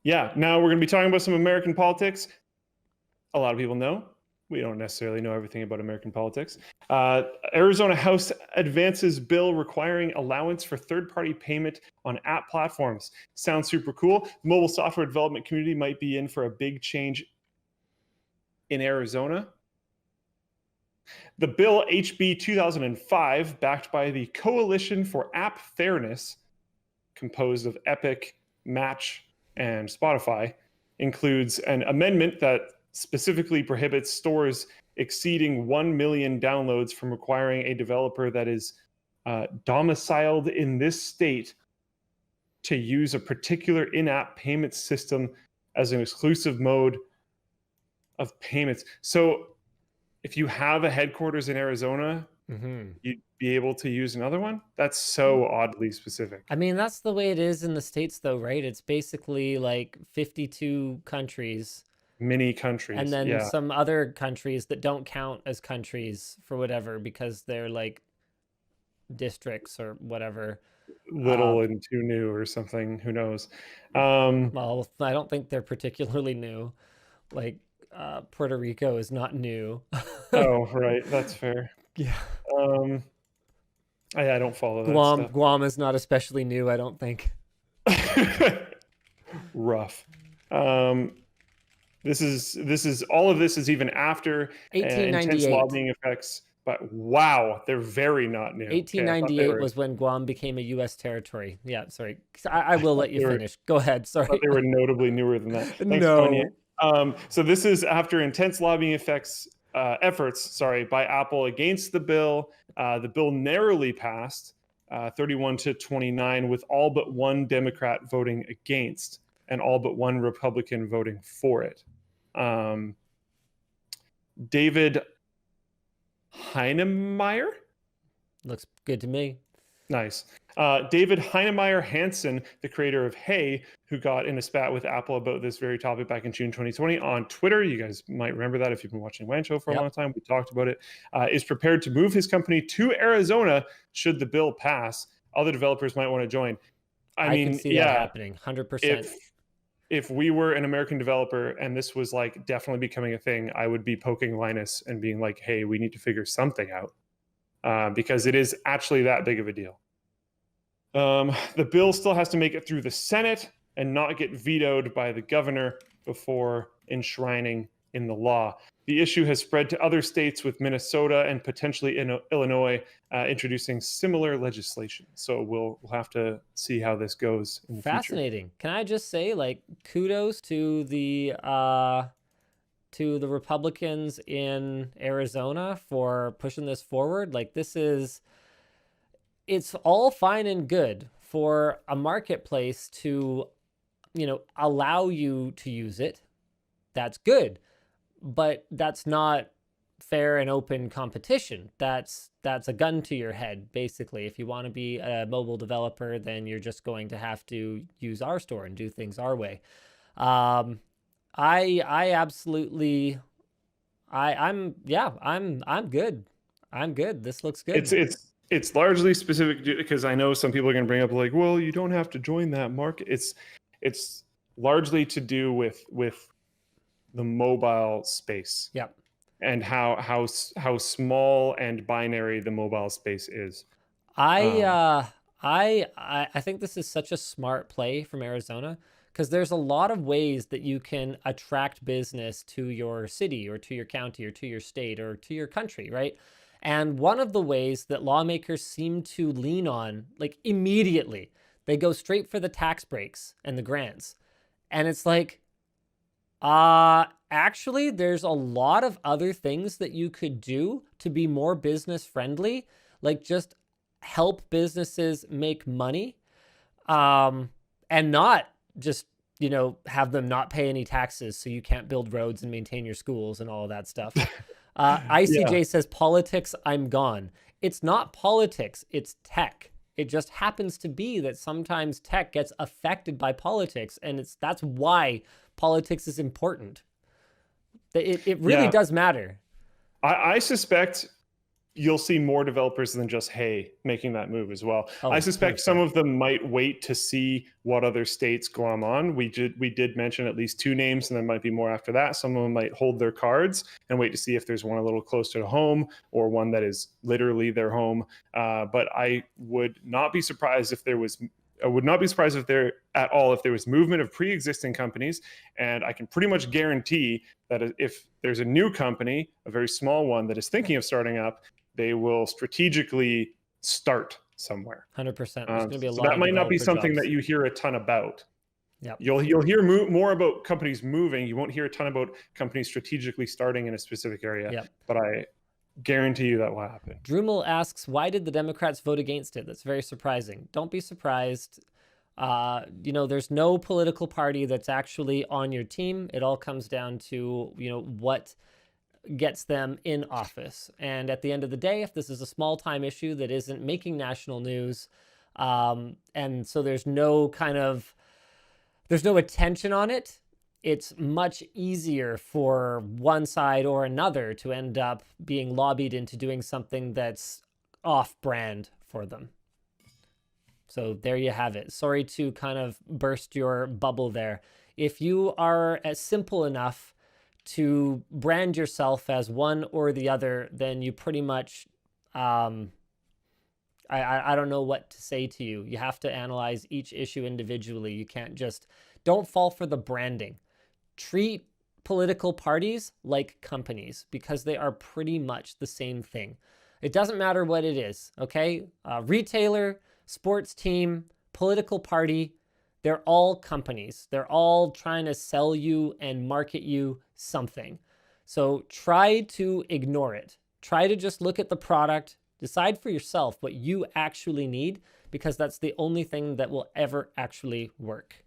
Yeah, now we're going to be talking about some American politics. A lot of people know. We don't necessarily know everything about American politics. Arizona House advances bill requiring allowance for third-party payment on app platforms. Sounds super cool. The mobile software development community might be in for a big change in Arizona. The bill HB 2005, backed by the Coalition for App Fairness, composed of Epic, Match, and Spotify, includes an amendment that specifically prohibits stores exceeding 1 million downloads from requiring a developer that is domiciled in this state to use a particular in-app payment system as an exclusive mode of payments. So if you have a headquarters in Arizona, you'd be able to use another one? That's so oddly specific. I mean, that's the way it is in the States, though, right? It's basically like 52 countries Many and countries, then yeah. some other countries that don't count as countries for whatever because they're like districts or whatever. Little and too new or something, who knows. Well, I don't think they're particularly new. Like Puerto Rico is not new. Oh, right, that's fair. Yeah. I don't follow that stuff. Guam is not especially new, I don't think. Rough. This is all of this is even after intense 1898. lobbying effects, but wow, they're very not new. 1898 was when Guam became a U.S. territory. Yeah, sorry. I will let you finish. Go ahead. Sorry. They were notably newer than that. Thanks, No. Kanye. So this is after intense lobbying efforts by Apple against the bill. The bill narrowly passed, 31 to 29, with all but one Democrat voting against and all but one Republican voting for it. David Heinemeier? Looks good to me. Nice. David Heinemeier Hansson, the creator of Hey, who got in a spat with Apple about this very topic back in June 2020 on Twitter. You guys might remember that if you've been watching WAN Show for a long time. We talked about it. Is prepared to move his company to Arizona should the bill pass. Other developers might want to join. I mean, can see that happening, 100%. If we were an American developer and this was like definitely becoming a thing, I would be poking Linus and being like, hey, we need to figure something out because it is actually that big of a deal. The bill still has to make it through the Senate and not get vetoed by the governor before enshrining in the law. The issue has spread to other states, with Minnesota and potentially Illinois introducing similar legislation. So we'll have to see how this goes in the Fascinating. future. Can I just say, like, kudos to the Republicans in Arizona for pushing this forward. Like, it's all fine and good for a marketplace to, allow you to use it. That's good. But that's not fair and open competition. That's a gun to your head, basically. If you want to be a mobile developer, then you're just going to have to use our store and do things our way. I'm good. I'm good. This looks good. It's largely specific because I know some people are going to bring up like, well, you don't have to join that market. It's largely to do with the mobile space. Yep. And how small and binary the mobile space is. I think this is such a smart play from Arizona because there's a lot of ways that you can attract business to your city or to your county or to your state or to your country, right? And one of the ways that lawmakers seem to lean on, like immediately, they go straight for the tax breaks and the grants. And it's like, actually, there's a lot of other things that you could do to be more business friendly, like just help businesses make money, and not just, have them not pay any taxes so you can't build roads and maintain your schools and all of that stuff. ICJ says, politics, I'm gone. It's not politics, it's tech. It just happens to be that sometimes tech gets affected by politics, and that's why politics is important. It really does matter. I suspect you'll see more developers than just Hey making that move as well. Oh, I for suspect some sure. of them might wait to see what other states glom on. We did mention at least 2 names, and there might be more after that. Some of them might hold their cards and wait to see if there's one a little closer to home or one that is literally their home. But I would not be surprised if there was. I would not be surprised if there at all if there was movement of pre-existing companies, and I can pretty much guarantee that if there's a new company, a very small one that is thinking of starting up, they will strategically start somewhere. 100%. There's going to be a So lot that of might not be developer something jobs. that you hear a ton about. Yep. You'll hear more about companies moving. You won't hear a ton about companies strategically starting in a specific area. Yep. But I guarantee you that will happen. Drumel asks, why did the Democrats vote against it? That's very surprising. Don't be surprised. There's no political party that's actually on your team. It all comes down to, what gets them in office. And at the end of the day, if this is a small time issue that isn't making national news, and so there's no attention on it, it's much easier for one side or another to end up being lobbied into doing something that's off-brand for them. So there you have it. Sorry to kind of burst your bubble there. If you are as simple enough to brand yourself as one or the other, then you pretty much, I don't know what to say to you. You have to analyze each issue individually. You can't don't fall for the branding. Treat political parties like companies because they are pretty much the same thing. It doesn't matter what it is, okay? Retailer, sports team, political party, they're all companies. They're all trying to sell you and market you something. So try to ignore it. Try to just look at the product, decide for yourself what you actually need, because that's the only thing that will ever actually work.